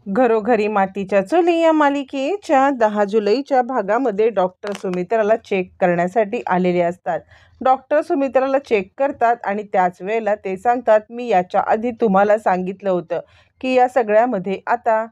घरोघरी मातीच्या चुली या मालिकेच्या 10 जुलैच्या भागामध्ये डॉक्टर सुमित्राला चेक करण्यासाठी आलेले असतात. डॉक्टर सुमित्राला चेक करतात आणि त्याच वेळेला ते सांगतात, मी याच्या आधी तुम्हाला सांगितलं होतं की या सगळ्यामध्ये आता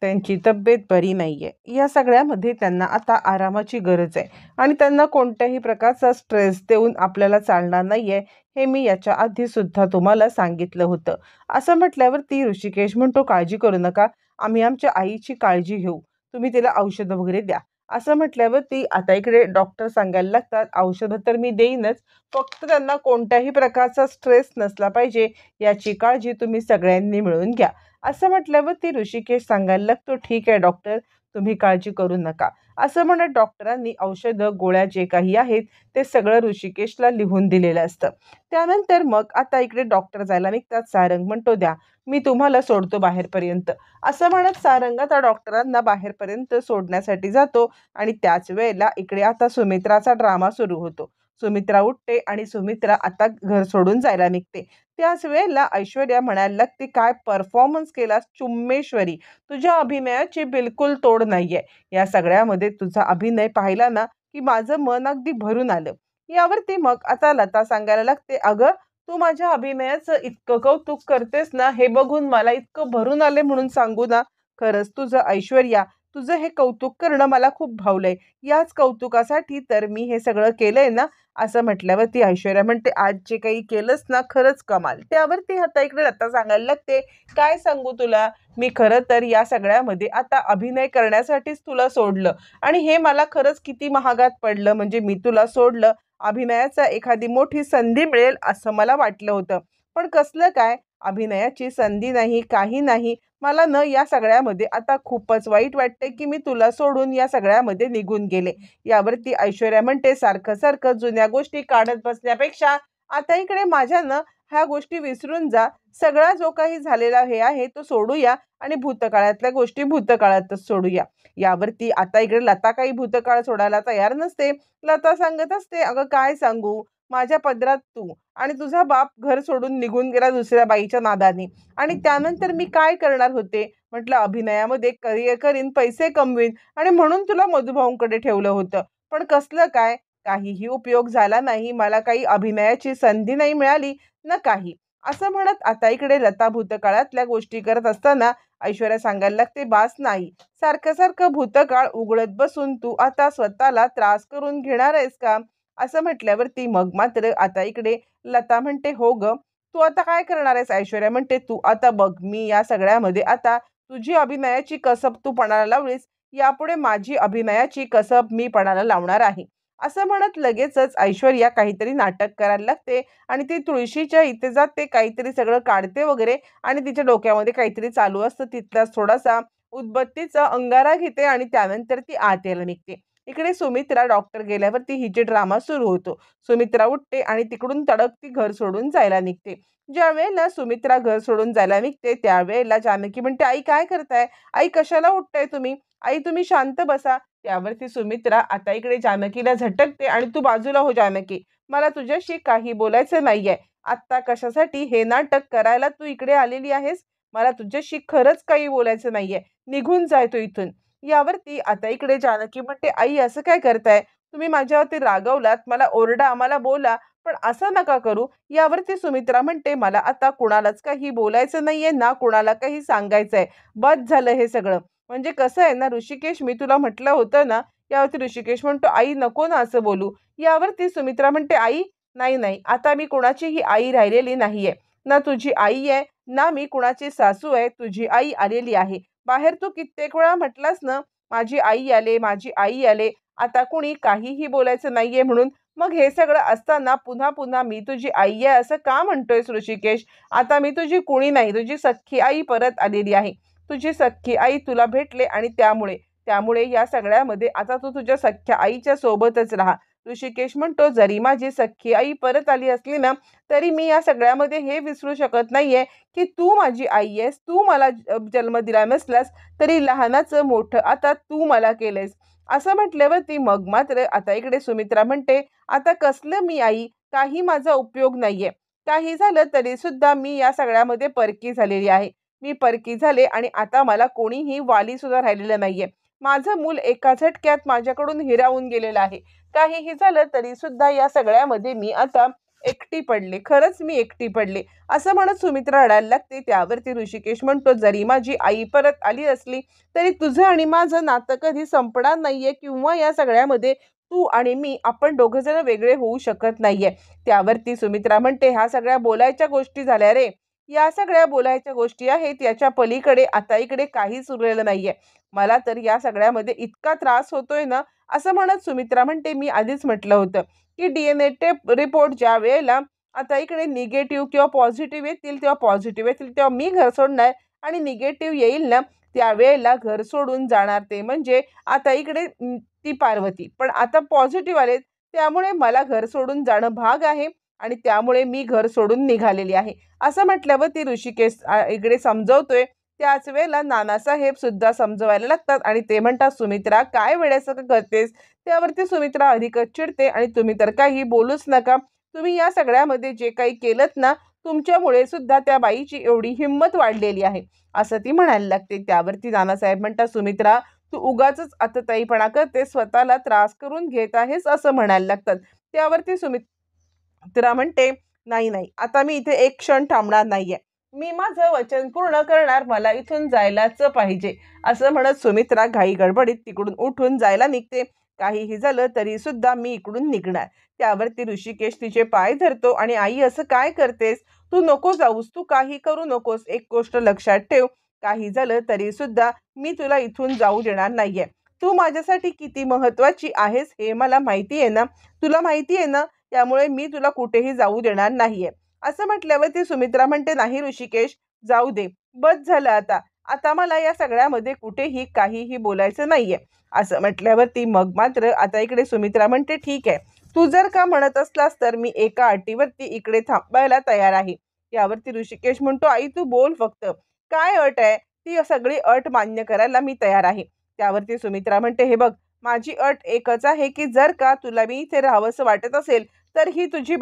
त्यांची तब्येत बरी नाहीये. या सगळ्यामध्ये त्यांना आता आरामाची गरज आहे आणि त्यांना कोणत्याही प्रकारचा स्ट्रेस देऊन आपल्याला चालणार नाहीये, हे मी याच्या आधी सुद्धा तुम्हाला सांगितलं होतं. असं म्हटल्यावरती ऋषिकेश म्हणतो, काळजी करू नका, आम्ही आमच्या आईची काळजी घेऊ, तुम्ही तिला औषधं वगैरे द्या. असं म्हटल्यावरती आता इकडे डॉक्टर सांगायला लागतात, औषधं तर मी देईनच, फक्त त्यांना कोणत्याही प्रकारचा स्ट्रेस नसला पाहिजे याची काळजी तुम्ही सगळ्यांनी मिळून घ्या. असं म्हटल्यावरती ऋषिकेश सांगायला लागतो, ठीक आहे डॉक्टर, तुम्ही काळजी करू नका. असं म्हणत डॉक्टरांनी औषधं गोळ्या जे काही आहेत ते सगळं ऋषिकेशला लिहून दिलेलं असतं. त्यानंतर मग आता इकडे डॉक्टर जायला निघतात. सारंग म्हणतो, द्या, मी तुम्हाला सोडतो बाहेरपर्यंत. असं म्हणत सारंग आता डॉक्टरांना बाहेरपर्यंत सोडण्यासाठी जातो आणि त्याच वेळेला इकडे आता सुमित्राचा ड्रामा सुरू होतो. सुमित्रा उठते आणि सुमित्रा आता घर सोडून जायला निघते. त्याच वेळेला ऐश्वर्या म्हणायला लागते, काय परफॉर्मन्स केलास चुम्मेश्वरी, तुझ्या अभिनयाची बिलकुल तोड नाहीये. या सगळ्यामध्ये तुझा अभिनय पाहिला ना की माझं मन अगदी भरून आलं. यावरती मग आता लता सांगायला लागते, अगं तू माझ्या अभिनयाचं इतकं कौतुक करतेस ना, हे बघून मला इतकं भरून आले म्हणून सांगू ना. खरंच तुझं ऐश्वर्या, तुझं हे कौतुक करणं मला खूप भावलंय. याच कौतुकासाठी तर मी हे सगळं केलंय ना. असं म्हटल्यावरती ऐश्वर्या म्हणते, आज जे काही केलंस ना खरंच कमाल. त्यावरती आता इकडे लता सांगायला लागते, काय सांगू तुला, मी खरं तर या सगळ्यामध्ये आता अभिनय करण्यासाठीच तुला सोडलं आणि हे मला खरंच किती महागात पडलं. म्हणजे मी तुला सोडलं, अभिनयाचा एखादी मोठी संधी मिळेल असं मला वाटलं होतं, पण कसलं काय, अभिनयाची संधी नाही, काही नाही. मला न या सगळ्यामध्ये आता खूपच वाईट वाटते की मी तुला सोडून या सगळ्यामध्ये निघून गेले. यावरती ऐश्वर्या म्हणते, सारखं सारखं जुन्या गोष्टी काढत बसण्यापेक्षा आता इकडे माझ्यानं ह्या गोष्टी विसरून जा. सगळा जो काही झालेला हे आहे तो सोडूया आणि भूतकाळातल्या गोष्टी भूतकाळातच सोडूया. यावरती आता इकडे लता काही भूतकाळ सोडायला तयार नसते. लता सांगत असते, अगं काय सांगू, माझ्या पदरात तू आणि तुझा बाप घर सोडून निघून गेला दुसऱ्या बाईच्या नादाने, आणि त्यानंतर मी काय करणार होते. म्हटलं अभिनयामध्ये करिअर करीन, पैसे कमवीन आणि म्हणून तुला मधुभाऊंकडे ठेवलं होतं, पण कसलं काय, काहीही उपयोग झाला नाही. मला काही अभिनयाची संधी नाही मिळाली ना काही. असं म्हणत आता इकडे लता भूतकाळातल्या गोष्टी करत असताना ऐश्वर्या सांगायला लागते, बास नाही, सारखं सारखं भूतकाळ उघडत बसून तू आता स्वतःला त्रास करून घेणार आहेस का. असं म्हटल्यावरती मग मात्र आता इकडे लता म्हणते, हो ग, तू आता काय करणार आहेस. ऐश्वर्या म्हणते, तू आता बघ, मी या सगळ्यामध्ये आता तुझी अभिनयाची कसब तू पणाला लावलीस, यापुढे माझी अभिनयाची कसब मी पणाला लावणार आहे. असं म्हणत लगेचच ऐश्वर्या काहीतरी नाटक करायला लागते आणि ती तुळशीच्या इथे जाते, काहीतरी सगळं काढते वगैरे आणि तिच्या डोक्यामध्ये काहीतरी चालू असतं. तिथलाच थोडासा उदबत्तीचा अंगारा घेते आणि त्यानंतर ती आत यायला निघते. इकडे सुमित्रा डॉक्टर गेल्यावरती हिचे ड्रामा सुरू होतो. सुमित्रा उठते आणि तिकडून तडक ती घर सोडून जायला निघते. ज्या वेळेला सुमित्रा घर सोडून जायला निघते त्यावेळेला जानकी म्हणते, आई काय करताय, आई कशाला उठताय तुम्ही, आई तुम्ही शांत बसा. त्यावरती सुमित्रा आता इकडे जानकीला झटकते आणि तू बाजूला हो जानकी, मला तुझ्याशी काही बोलायचं नाहीये. आत्ता कशासाठी हे नाटक करायला तू इकडे आलेली आहेस, मला तुझ्याशी खरंच काही बोलायचं नाहीये, निघून जाय तू इथून. यावरती आता इकडे जानकी म्हणते, आई असं काय करताय, तुम्ही माझ्यावरती रागवलात, मला ओरडा, मला बोला, पण असं नका करू. यावरती सुमित्रा म्हणते, मला आता कुणालाच काही बोलायचं नाहीये ना कुणाला काही सांगायचंय, बस झालं हे सगळं. म्हणजे कसं आहे ना ऋषिकेश, मी तुला म्हटलं होतं ना. यावरती ऋषिकेश म्हणतो, आई नको ना असं बोलू. यावरती सुमित्रा म्हणते, आई नाही नाही, आता मी कुणाचीही आई राहिलेली नाहीये, ना तुझी आई आहे ना मी कुणाची सासू आहे. तुझी आई आलेली आहे. बाहेर तू कित्येक वेळा म्हटलास ना, माझी आई आले, माझी आई आले, आता कुणी काहीही बोलायचं नाहीये म्हणून. मग हे सगळं असताना पुन्हा पुन्हा मी तुझी आई आहे असं का म्हणतोयस ऋषिकेश. आता मी तुझी कुणी नाही, तुझी सख्खी आई परत आलेली आहे. तुझी सख्खी आई तुला भेटले आणि त्यामुळे त्यामुळे या सगळ्यामध्ये आता तू तुझ्या सख्ख्या आईच्या सोबतच राहा. ऋषिकेश म्हणतो, जरी माझी सख्खी आई परत आली असली ना, तरी मी या सगळ्यामध्ये हे विसरू शकत नाहीये की तू माझी आई आहेस. तू मला जन्म दिला नसलास तरी लहानाचं मोठं आता तू मला केलंयस. असं म्हटल्यावरती मग मात्र आता इकडे सुमित्रा म्हणते, आता कसलं मी आई, काही माझा उपयोग नाहीये. काही झालं तरी सुद्धा मी या सगळ्यामध्ये परकी झालेली आहे. मी परकी झाले आणि आता मला कोणीही वाली सुद्धा राहिलेलं नाहीये. माझं मूल एका झटक्यात माझ्याकडून हिरावून गेलेलं आहे. काहीही झालं तरी सुद्धा या सगळ्यामध्ये मी आता एकटी पडले. खरंच मी एकटी पडले. असं म्हणत सुमित्रा रडायला लागते. त्यावरती ऋषिकेश म्हणतो, जरी माझी आई परत आली असली तरी तुझं आणि माझं नातं कधी संपणार नाहीये किंवा या सगळ्यामध्ये तू आणि मी आपण दोघं जण वेगळे होऊ शकत नाहीये. त्यावरती सुमित्रा म्हणते, ह्या सगळ्या बोलायच्या गोष्टी झाल्या रे. या सगळ्या बोलायच्या गोष्टी आहेत. याच्या पलीकडे आता इकडे काहीच उरलेलं नाहीये. मला तर या सगळ्यामध्ये इतका त्रास होतोय ना. असं म्हणत सुमित्रा म्हणते, मी आधीच म्हटलं होतं की DNA रिपोर्ट ज्या वेळेला आता इकडे निगेटिव्ह किंवा पॉझिटिव्ह येतील तेव्हा पॉझिटिव्ह येतील तेव्हा मी घर सोडणार आणि निगेटिव्ह येईल ना त्यावेळेला घर सोडून जाणार ते म्हणजे आता इकडे ती पार्वती. पण आता पॉझिटिव्ह आलेत त्यामुळे मला घर सोडून जाणं भाग आहे आणि त्यामुळे मी घर सोडून निघालेली आहे. असं म्हटल्यावर ती ऋषिकेश इकडे समजवतोय. त्याच वेळेला नानासाहेब सुद्धा समजवायला लागतात आणि ते म्हणतात, सुमित्रा काय वेड्यासारखं करतेस. त्यावरती सुमित्रा अधिकच चिडते आणि तुम्ही तर काही बोलूच नका. तुम्ही या सगळ्यामध्ये जे काही केलंत ना तुमच्यामुळे सुद्धा त्या बाईची एवढी हिंमत वाढलेली आहे असं ती म्हणायला लागते. त्यावरती नानासाहेब म्हणतात, सुमित्रा तू उगाचच आतताईपणा करते, स्वतःला त्रास करून घेत आहेस असं म्हणायला लागतात. त्यावरती सुमित्रा म्हणते, नाही नाही आता मी इथे एक क्षण थांबणार नाहीये. मी माझं वचन पूर्ण करणार. मला इथून जायलाच पाहिजे. असं म्हणत सुमित्रा घाई गडबडीत तिकडून उठून जायला निघते. काहीही झालं तरी सुद्धा मी इकडून निघणार. त्यावरती ऋषिकेश तिचे पाय धरतो आणि आई असं काय करतेस. तू नको जाऊस. तू काही करू नकोस. एक गोष्ट लक्षात ठेव. काही झालं तरी सुद्धा मी तुला इथून जाऊ देणार नाहीये. तू माझ्यासाठी किती महत्वाची आहेस हे मला माहिती आहे ना. तुला माहिती आहे ना. त्यामुळे मी तुला कुठेही जाऊ देणार नाहीये. असं म्हटल्यावर ती सुमित्रा म्हणते, नाही ऋषिकेश जाऊ दे. बस झालं आता. आता मला या सगळ्यामध्ये कुठेही काहीही बोलायचं नाहीये. असं म्हटल्यावरती मग मात्र आता इकडे सुमित्रा म्हणते, ठीक आहे. तू जर का म्हणत असलास तर मी एका अटीवरती इकडे थांबायला तयार आहे. यावरती ऋषिकेश म्हणतो, आई तू बोल फक्त. काय अट आहे. ती सगळी अट मान्य करायला मी तयार आहे. त्यावरती सुमित्रा म्हणते, हे बघ माझी अट एकच आहे की जर का तुला मी इथे राहावंसं वाटत असेल तर ही तुझी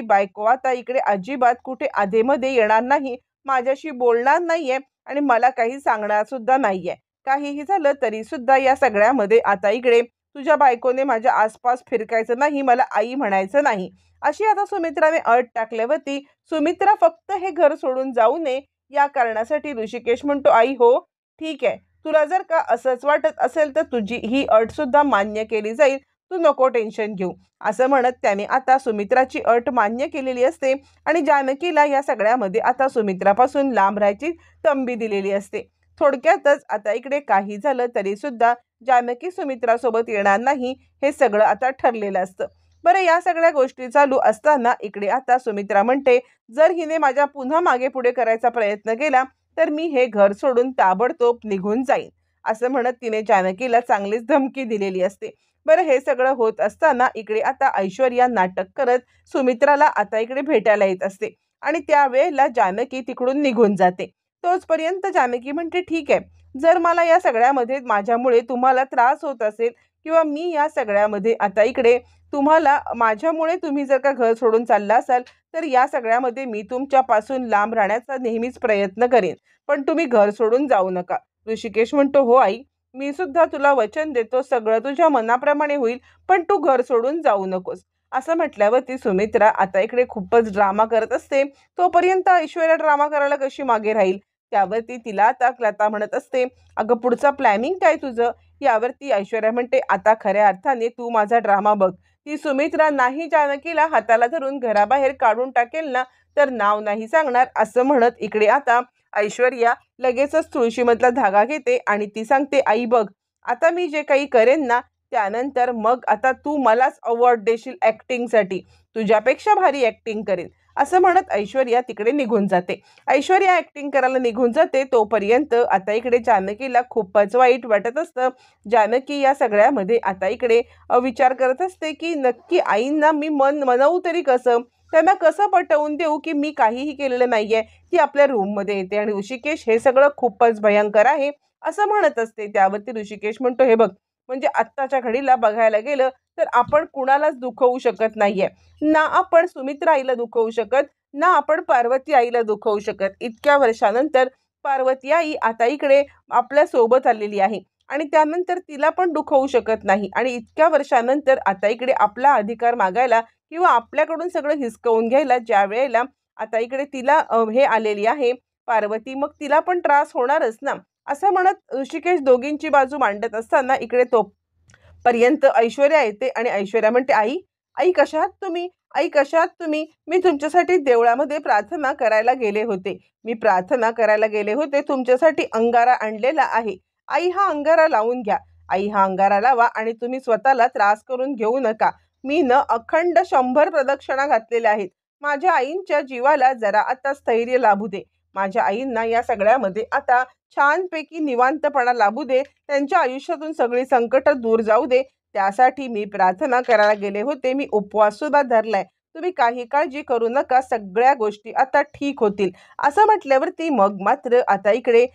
बायको आता इकडे अजिबात कुठे आधेमध्ये येणार नाही. माझ्याशी बोलणार नाहीये आणि मला काही सांगणार सुद्धा नाहीये. काहीही झालं तरी सुद्धा या सगळ्यामध्ये आता इकडे तुझ्या बायकोने माझ्या आसपास फिरकायचं नाही. मला आई म्हणायचं नाही. अशी आता सुमित्राने अट टाकल्यावरती सुमित्रा फक्त हे घर सोडून जाऊ नये या कारणासाठी ऋषिकेश म्हणतो, आई हो ठीक आहे. तुला जर का असंच वाटत असेल तर तुझी ही अट सुद्धा मान्य केली जाईल. तू नको टेन्शन घेऊ. असं म्हणत त्याने आता सुमित्राची अट मान्य केलेली असते आणि जानकीला या सगळ्यामध्ये आता सुमित्रापासून लांब राहायची तंबी दिलेली असते. थोडक्यातच आता इकडे काही झालं तरी सुद्धा जानकी सुमित्रासोबत येणार नाही हे सगळं आता ठरलेलं असतं. बरं या सगळ्या गोष्टी चालू असताना इकडे आता सुमित्रा म्हणते, जर हिने माझ्या पुन्हा मागे पुढे करायचा प्रयत्न केला तर मी हे घर सोडून ताबडतोब निघून जाईन. असं म्हणत तिने जानकीला चांगलीच धमकी दिलेली असते. बरं हे सगळं होत असताना इकडे आता ऐश्वर्या नाटक करत सुमित्राला आता इकडे भेटायला येत असते आणि त्यावेळेला जानकी तिकडून निघून जाते. तोचपर्यंत जानकी म्हणते, ठीक आहे. जर मला या सगळ्यामध्ये माझ्यामुळे तुम्हाला त्रास होत असेल किंवा मी या सगळ्यामध्ये आता इकडे तुम्हाला माझ्यामुळे तुम्ही जर का घर सोडून चालला असाल तर या सगळ्यामध्ये मी तुमच्यापासून लांब राहण्याचा नेहमीच प्रयत्न करेन. पण तुम्ही घर सोडून जाऊ नका. ऋषिकेश म्हणतो, हो आई मी सुद्धा तुला वचन देतो. सगळं तुझ्या मनाप्रमाणे होईल पण तू घर सोडून जाऊ नकोस. असं म्हटल्यावर ती सुमित्रा आता इकडे खूपच ड्रामा करत असते. तोपर्यंत ऐश्वर्या ड्रामा करायला कशी मागे राहील. त्यावरती तिला आता लता म्हणत असते, अगं पुढचं प्लॅनिंग काय तुझं. यावरती ऐश्वर्या म्हणते, आता खऱ्या अर्थाने तू माझा ड्रामा बघ. ती सुमित्रा नाही जानकीला हाताला धरून घराबाहेर काढून टाकेल ना तर नाव नाही सांगणार. असं म्हणत इकडे आता ऐश्वर्या लगेचच तुळशीमधला धागा घेते आणि ती सांगते, आई बघ आता मी जे काही करेन ना त्यानंतर मग आता तू मलाच अवॉर्ड देशील ॲक्टिंगसाठी. तुझ्यापेक्षा भारी ॲक्टिंग करेन. असं म्हणत ऐश्वर्या तिकडे निघून जाते. ऐश्वर्या ॲक्टिंग करायला निघून जाते. तोपर्यंत आता इकडे जानकीला खूपच वाईट वाटत असतं. जानकी या सगळ्यामध्ये आता इकडे विचार करत असते की नक्की आईंना मी मनवू तरी कसं. त्यांना कसं पटवून देऊ की मी काहीही केलेलं नाहीये. ती आपल्या रूममध्ये येते आणि ऋषिकेश हे सगळं खूपच भयंकर आहे असं म्हणत असते. त्यावरती ऋषिकेश म्हणतो, हे बघ म्हणजे आत्ताच्या घडीला बघायला गेलं तर आपण कुणालाच दुखवू शकत नाहीये. ना आपण सुमित्रा आईला दुखवू शकत ना आपण पार्वती आईला दुखवू शकत. इतक्या वर्षानंतर पार्वती आई आता इकडे आपल्या सोबत आलेली आहे आणि त्यानंतर तिला पण दुखवू शकत नाही आणि इतक्या वर्षानंतर आता इकडे आपला अधिकार मागायला किंवा आपल्याकडून सगळं हिसकावून घ्यायला ज्या वेळेला आता इकडे तिला हे आलेली आहे पार्वती, मग तिला पण त्रास होणारच ना. असं म्हणत ऋषिकेश दोघींची बाजू मांडत असताना इकडे तोपर्यंत ऐश्वर्या येते आणि ऐश्वर्या म्हणते, आई आई कशा आहात तुम्ही? आई कशा आहात तुम्ही? मी तुमच्यासाठी देवळामध्ये प्रार्थना करायला गेले होते. मी प्रार्थना करायला गेले होते. तुमच्यासाठी अंगारा आणलेला आहे. आई हा अंगारा लावून घ्या. आई हा अंगारा लावा आणि तुम्ही स्वतःला त्रास करून घेऊ नका. मी न अखंड 100 प्रदक्षिणा घातलेल्या आहेत. माझ्या आईंच्या जीवाला जरा आता स्थैर्य लाभू दे. माझ्या आईंना या सगळ्यामध्ये आता छानपैकी निवांतपणा लाभू दे. त्यांच्या आयुष्यातून सगळी संकट दूर जाऊ दे. त्यासाठी मी प्रार्थना करायला गेले होते. मी उपवास सुद्धा धरलाय. तुम्ही काही काळजी करू नका. सगळ्या गोष्टी आता ठीक होतील. असं म्हटल्यावरती मग मात्र आता इकडे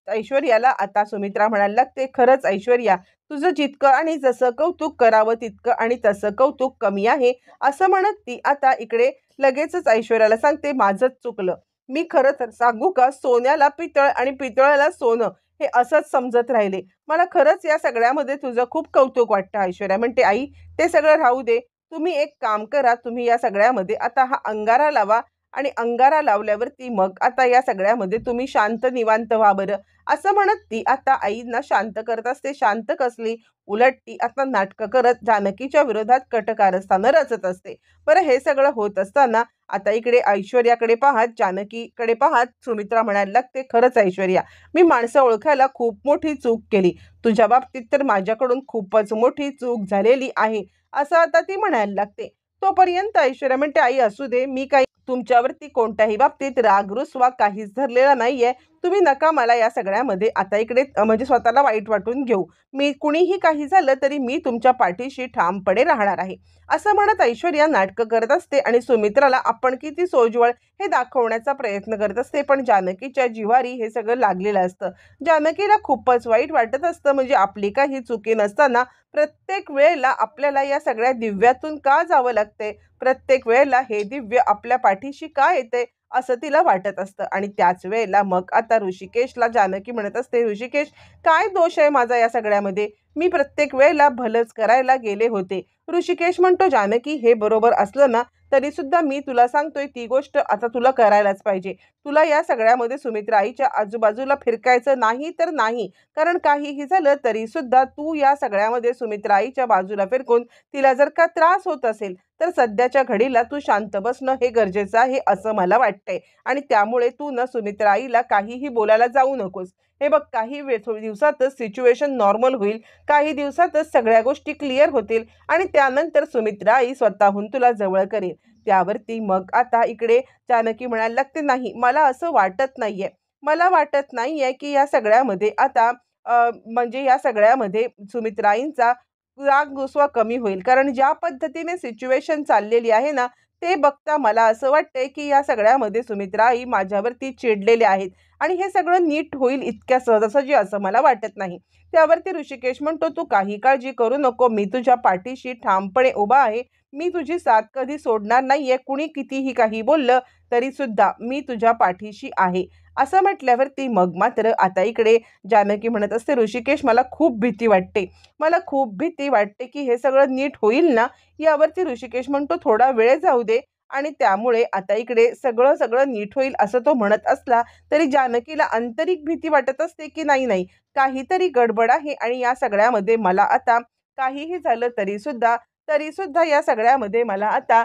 ऐश्वर्याला आता सुमित्रा म्हणायला लागते, खरंच ऐश्वर्या, तुझं जितकं आणि जसं कौतुक करावं तितकं आणि तसं कौतुक कमी आहे. असं म्हणत ती आता इकडे लगेचच ऐश्वर्याला सांगते, माझंच चुकलं. मी खरं तर सांगू का, सोन्याला पितळ आणि पितळाला सोनं हे असंच समजत राहिले. मला खरंच या सगळ्यामध्ये तुझं खूप कौतुक वाटतं. ऐश्वर्या म्हणते, आई ते सगळं राहू दे. तुम्ही एक काम करा, तुम्ही या सगळ्यामध्ये आता हा अंगारा लावा आणि अंगारा लावल्यावरती मग आता या सगळ्यामध्ये तुम्ही शांत निवांत व्हा बरं. असं म्हणत ती आता आईंना शांत करत असते. शांत कसली, उलट ती आता नाटकं करत जानकीच्या विरोधात कटकारस्थानं रचत असते. बरं, हे सगळं होत असताना आता इकडे ऐश्वर्याकडे पाहत, जानकीकडे पाहत सुमित्रा म्हणायला लागते, खरंच ऐश्वर्या, मी माणसं ओळखायला खूप मोठी चूक केली. तुझ्या बाबतीत तर माझ्याकडून खूपच मोठी चूक झालेली आहे. असं आता ती म्हणायला लागते. तोपर्यंत ऐश्वर्या म्हणते, आई असू दे, मी काही तुमच्यावरती कोणत्याही बाबतीत राग रुसवा काहीच धरलेला नाहीये. तुम्ही नका मला या सगळ्यामध्ये आता इकडे म्हणजे स्वतःला वाईट वाटून घेऊ. मी कुणीही काही झालं तरी मी तुमच्या पाठीशी ठामपणे राहणार आहे. असं म्हणत ऐश्वर्या नाटकं करत असते आणि सुमित्राला आपण किती सोज्वळ हे दाखवण्याचा प्रयत्न करत असते. पण जानकीच्या जिव्हारी हे सगळं लागलेलं असतं. जानकीला खूपच वाईट वाटत असतं. म्हणजे आपली काही चुकी नसताना प्रत्येक वेळेला आपल्याला या सगळ्या दिव्यातून का जावं लागते, प्रत्येक वेळेला हे दिव्य आपल्या पाठीशी का येते असं तिला वाटत असतं. आणि त्याच वेळेला मग आता ऋषिकेशला जानकी म्हणत असते, ऋषिकेश, काय दोष आहे माझा या सगळ्यामध्ये? मी प्रत्येक वेळेला भलंच करायला गेले होते. ऋषिकेश म्हणतो, जानकी, हे बरोबर असलं ना तरी सुद्धा मी तुला सांगतोय ती गोष्ट आता तुला करायलाच पाहिजे. तुला या सगळ्यामध्ये सुमित्रा आईच्या आजूबाजूला फिरकायचं नाही तर नाही. कारण काहीही झालं तरी सुद्धा तू या सगळ्यामध्ये सुमित्रा आईच्या बाजूला फिरकून तिला जर का त्रास होत असेल तर सध्याच्या घडीला तू शांत बसणं हे गरजेचं आहे असं मला वाटतंय. आणि त्यामुळे तू न सुमित्रा आईला काहीही बोलायला जाऊ नकोस. हे बघ, काही दिवसातच सिच्युएशन नॉर्मल होईल. काही दिवसातच सगळ्या गोष्टी क्लिअर होतील आणि त्यानंतर सुमित्रा आई स्वतःहून तुला जवळ करेल. त्यावरती मग आता इकडे जानकी म्हणायला लागते, नाही, मला असं वाटत नाहीये. मला वाटत नाहीये की या सगळ्यामध्ये आता म्हणजे या सगळ्यामध्ये सुमित्राईंचा राग रुसवा कमी होईल. कारण ज्या पद्धतीने सिच्युएशन चाललेली आहे ना, ते बघता मला असं वाटतंय की या सगळ्यामध्ये सुमित्रा आई माझ्यावरती चिडलेले आहेत आणि हे सगळं नीट होईल इतक्या सहजासहजी असं मला वाटत नाही. त्यावरती ऋषिकेश म्हणतो, तू काही काळजी करू नको. मी तुझ्या पाठीशी ठामपणे उभा आहे. मी तुझी साथ कधी सोडणार नाहीये. कुणी कितीही काही बोललं तरी सुद्धा मी तुझ्या पाठीशी आहे. असं म्हटल्यावरती मग मात्र आता इकडे जानकी म्हणत असते, ऋषिकेश, मला खूप भीती वाटते. मला खूप भीती वाटते की हे सगळं नीट होईल ना. यावरती ऋषिकेश म्हणतो, थोडा वेळ जाऊ दे. आणि त्यामुळे आता इकडे सगळं सगळं नीट होईल असं तो म्हणत असला तरी जानकीला आंतरिक भीती वाटत असते की नाही नाही, काहीतरी गडबड आहे आणि या सगळ्यामध्ये मला आता काहीही झालं तरी सुद्धा या सगळ्यामध्ये मला आता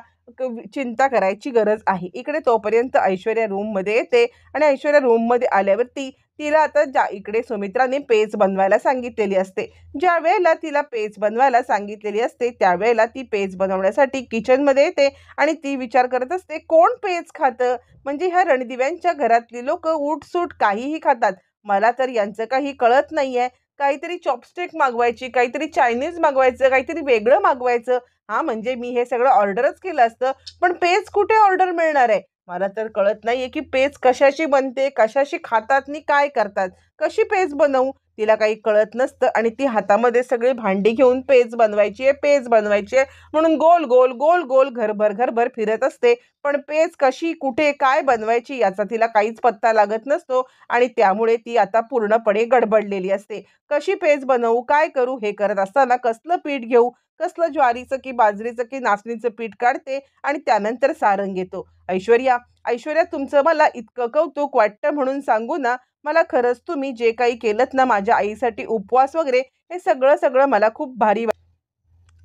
चिंता करायची गरज आहे. इकडे तोपर्यंत ऐश्वर्या रूममध्ये येते आणि ऐश्वर्या रूममध्ये आल्यावरती तिला आता इकडे सुमित्राने पेज बनवायला सांगितलेली असते. ज्या वेळेला तिला पेज बनवायला सांगितलेली असते त्यावेळेला ती पेज बनवण्यासाठी किचनमध्ये येते आणि ती विचार करत असते, कोण पेज खातं? म्हणजे ह्या रणदिव्यांच्या घरातली लोक उठसूट काहीही खातात. मला तर यांचं काही कळत नाहीये. काहीतरी चॉपस्टिक मागवायची, काहीतरी चायनीज मागवायचं, काहीतरी वेगळं मागवायचं. हां, म्हणजे मी हे सगळं ऑर्डरच केलं असतं, पण पेज कुठे ऑर्डर मिळणार आहे? मला तर कळत नाहीये की पेज कशाची बनते, कशाशी खातात आणि काय करतात. कशी पेज बनवू? तिला काही कळत नसतं आणि ती हातामध्ये सगळी भांडी घेऊन पेज बनवायची आहे म्हणून गोल गोल गोल गोल घरभर फिरत असते. पण पेज कशी, कुठे, काय बनवायची याचा तिला काहीच पत्ता लागत नसतो आणि त्यामुळे ती आता पूर्णपणे गडबडलेली असते. कशी पेज बनवू, काय करू हे करत असताना कसलं पीठ घेऊ, कसलं ज्वारीचं की बाजरीचं की नाचणीचं पीठ काढते आणि त्यानंतर सारंग घेतो. ऐश्वर्या, तुमचं मला इतकं कौतुक वाटतं म्हणून सांगू ना, मला खरंच तुम्ही जे काही केलंत ना माझ्या आईसाठी उपवास वगैरे, हे सगळं मला खूप भारी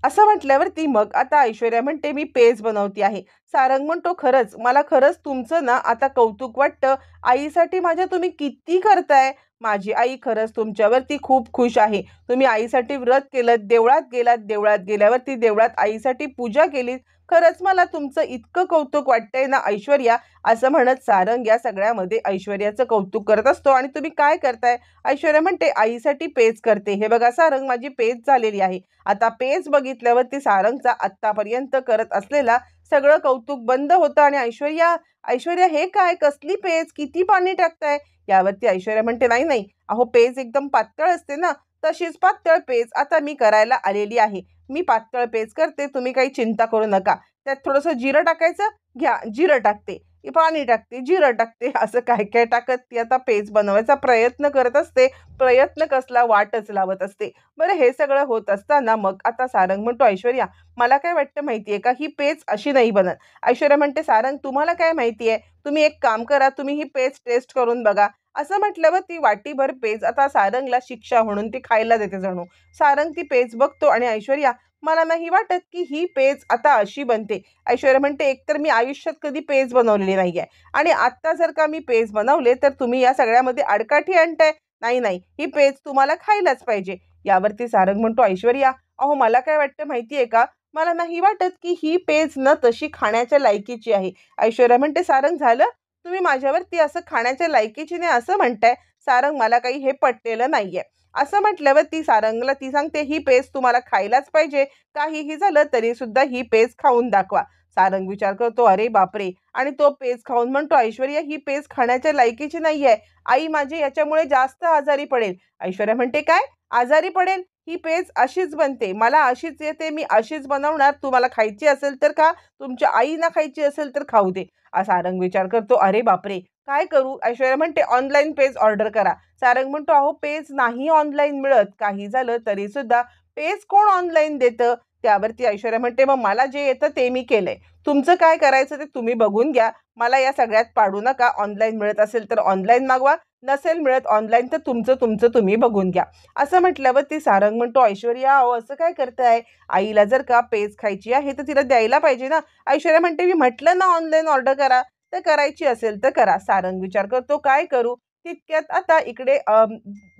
असं म्हटल्यावरती मग आता ऐश्वर्या म्हणते, मी पेज बनवते आहे. सारंग म्हणतो, मला खरंच तुमचं ना आता कौतुक वाटतं. आईसाठी माझ्या तुम्ही किती करताय. माझी आई खरंच तुमच्यावरती खूप खुश आहे. तुम्ही आईसाठी व्रत केलं, देवळात गेलात, देवळात गेल्यावरती देवळात आईसाठी पूजा केली. खरंच मला तुमचं इतकं कौतुक वाटतंय ना ऐश्वर्या, असं म्हणत सारंग या सगळ्यामध्ये ऐश्वर्याचं कौतुक करत असतो. आणि तुम्ही काय करताय? ऐश्वर्या म्हणते, आईसाठी पेज करते. हे बघा सारंग, माझी पेज झालेली आहे. आता पेज बघितल्यावरती सारंगचा आत्तापर्यंत करत असलेला सगळं कौतुक बंद होतं आणि ऐश्वर्या हे काय, कसली पेज, किती पाणी टाकताय? यावरती ऐश्वर्या म्हणते, नाही, अहो पेज एकदम पातळ असते ना, तशीच पातळ पेज आता मी करायला आलेली आहे. मी पातळ पेज करते, तुम्ही काही चिंता करू नका. त्यात थोडंसं जिरं टाकायचं, घ्या जिरं टाकते, पाणी टाकते, जिरं टाकते, असं काय काय टाकत ती आता पेज बनवायचा प्रयत्न करत असते. प्रयत्न कसला, वाटच लावत असते. बरं, हे सगळं होत असताना मग आता सारंग म्हणतो, ऐश्वर्या मला काय वाटतं माहितीये का, ही पेज अशी नाही बनत. ऐश्वर्या म्हणते, सारंग तुम्हाला काय माहितीये, तुम्ही एक काम करा, तुम्ही ही पेज टेस्ट करून बघा. असं म्हटल्यावर ती वाटीभर पेज आता सारंगला शिक्षा म्हणून ती खायला देते जणू. सारंग ती पेज बघतो आणि ऐश्वर्या, मला नाही वाटत की ही पेज आता अशी बनते. ऐश्वर्या म्हणते, एकतर मी आयुष्यात कधी पेज बनवलेली नाहीये आणि आत्ता जर का मी पेज बनवले तर तुम्ही या सगळ्यामध्ये आडकाठी आणताय. नाही, ही पेज तुम्हाला खायलाच पाहिजे. यावरती सारंग म्हणतो, ऐश्वर्या अहो मला काय वाटतं माहितीये का, मला नाही वाटत की ही पेज न तशी खाण्याच्या लायकीची आहे. ऐश्वर्या म्हणते, सारंग झालं, तुम्ही माझ्यावरती असं खाण्याच्या लायकीची नाही असं म्हणताय. सारंग, मला काही हे पटलेलं नाहीये. असं म्हटल्यावर ती सारंगला ती सांगते, ही पेज तुम्हाला खायलाच पाहिजे. काहीही झालं तरी सुद्धा ही पेज खाऊन दाखवा. सारंग विचार करतो, अरे बापरे, आणि तो पेज खाऊन म्हणतो, ऐश्वर्या ही पेज खाण्याच्या लायकीची नाहीये. आई माझी याच्यामुळे जास्त आजारी पडेल. ऐश्वर्या म्हणते, काय आजारी पडेल? ही पेज अशीच बनते, मला अशीच येते, मी अशीच बनवणार. तुम्हाला खायची असेल तर खा, तुमच्या आईना खायची असेल तर खाऊ दे. सारंग विचार करतो, अरे बापरे, काय करू? ऐश्वर्या म्हणते, ऑनलाईन पेज ऑर्डर करा. सारंग म्हणतो, अहो पेज नाही ऑनलाईन मिळत. काही झालं तरी सुद्धा पेज कोण ऑनलाईन देतं? त्यावरती ऐश्वर्या म्हणते, मग मला जे येतं ते मी केलंय. तुमचं काय करायचं ते तुम्ही बघून घ्या. मला या सगळ्यात पाडू नका. ऑनलाईन मिळत असेल तर ऑनलाईन मागवा, नसेल मिळत ऑनलाईन तर तुमचं तुम्ही बघून घ्या. असं म्हटल्यावर ती सारंग म्हणतो, ऐश्वर्या अहो असं काय करताय? आईला जर का पेज खायची आहे तर तिला द्यायला पाहिजे ना. ऐश्वर्या म्हणते, मी म्हटलं ना ऑनलाईन ऑर्डर करा. तर करायची असेल तर करा. सारंग विचार करतो, काय करू? तितक्यात आता इकडे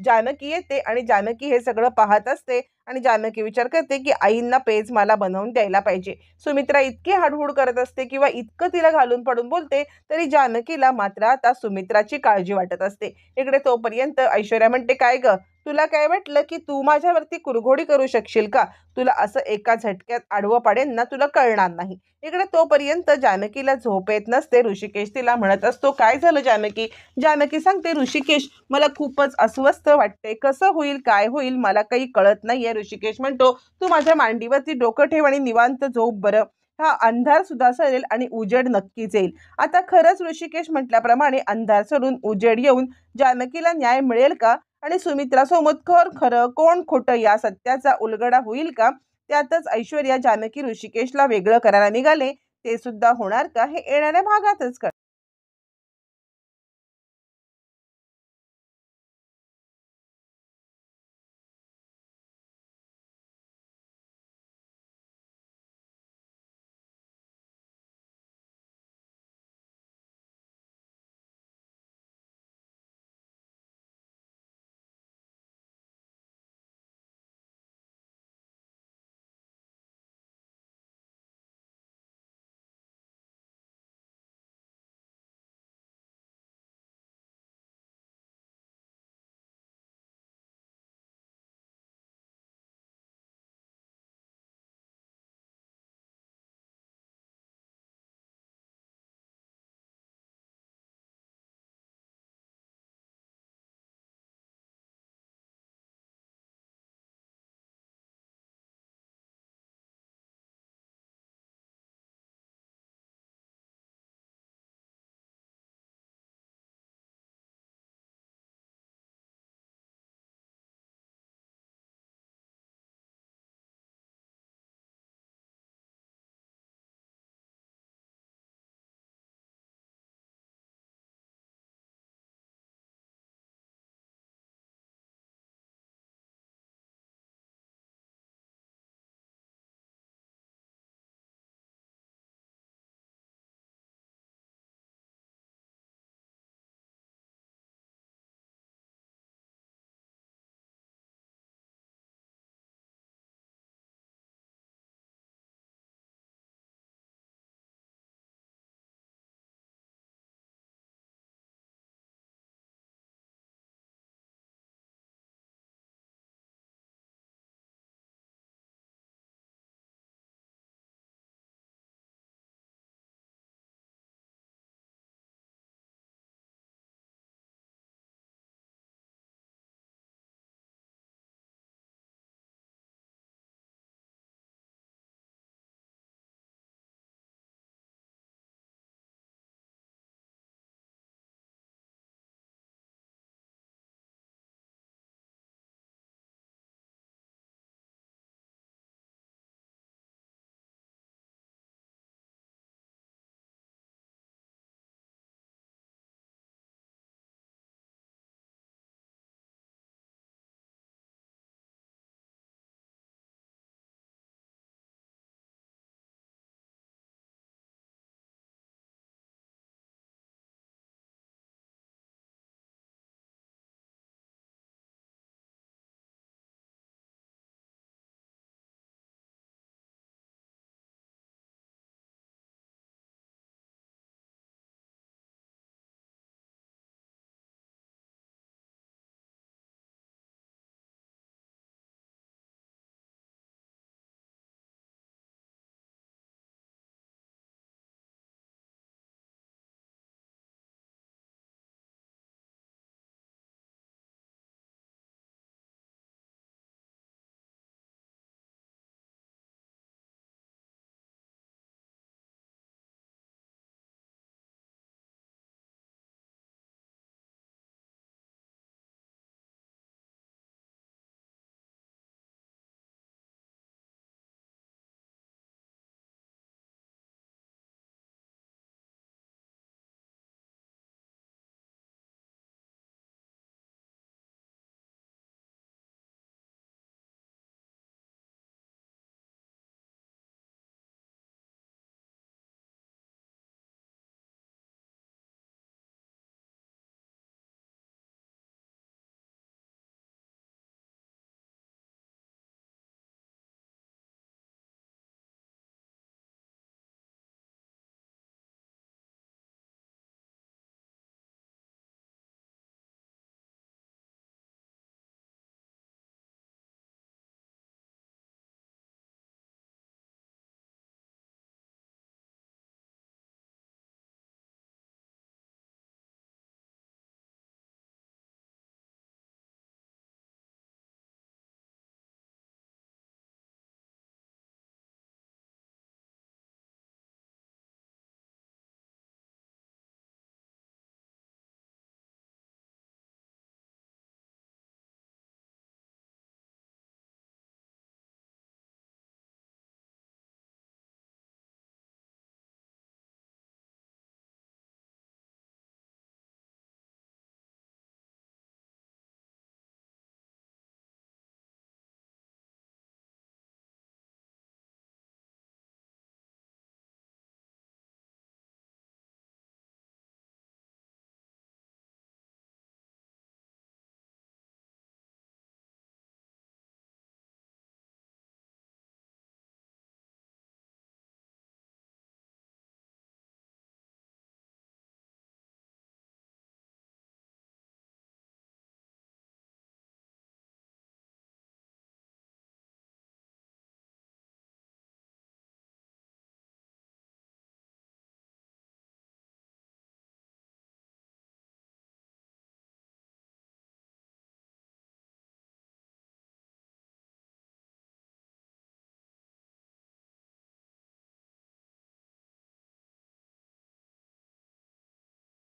जानकी येते आणि जानकी हे सगळं पाहत असते आणि जानकी विचार करते की आईंना पेज मला बनवून द्यायला पाहिजे. सुमित्रा इतकी हाडहूड करत असते किंवा इतकं तिला घालून पडून बोलते तरी जानकीला मात्र आता सुमित्राची काळजी वाटत असते. इकडे तोपर्यंत ऐश्वर्या म्हणते, काय ग, तुला काय वाटलं की तू माझ्यावरती कुरघोडी करू शकशील का? तुला असं एका झटक्यात आडवं पाडेन ना, तुला कळणार नाही. इकडे तोपर्यंत जानकीला झोप येत नसते. ऋषिकेश तिला म्हणत असतो, काय झालं जानकी? जानकी सांगते, ऋषिकेश मला खूपच अस्वस्थ वाटते, कसं होईल काय होईल मला काही कळत नाहीये. ऋषिकेश म्हणतो, तू माझ्या मांडीवरती डोकं ठेव आणि निवांत झोप बरं. हा अंधार सुद्धा सरेल आणि उजेड नक्कीच येईल. आता खरंच ऋषिकेश म्हटल्याप्रमाणे अंधार सोडून उजेड येऊन जानकीला न्याय मिळेल का? आणि सुमित्रासोबत खरं कोण खोटं या सत्याचा उलगडा होईल का? त्यातच ऐश्वर्या जानकी ऋषिकेशला वेगळं करायला निघाले. ते सुद्धा होणार का? हे येणाऱ्या भागातच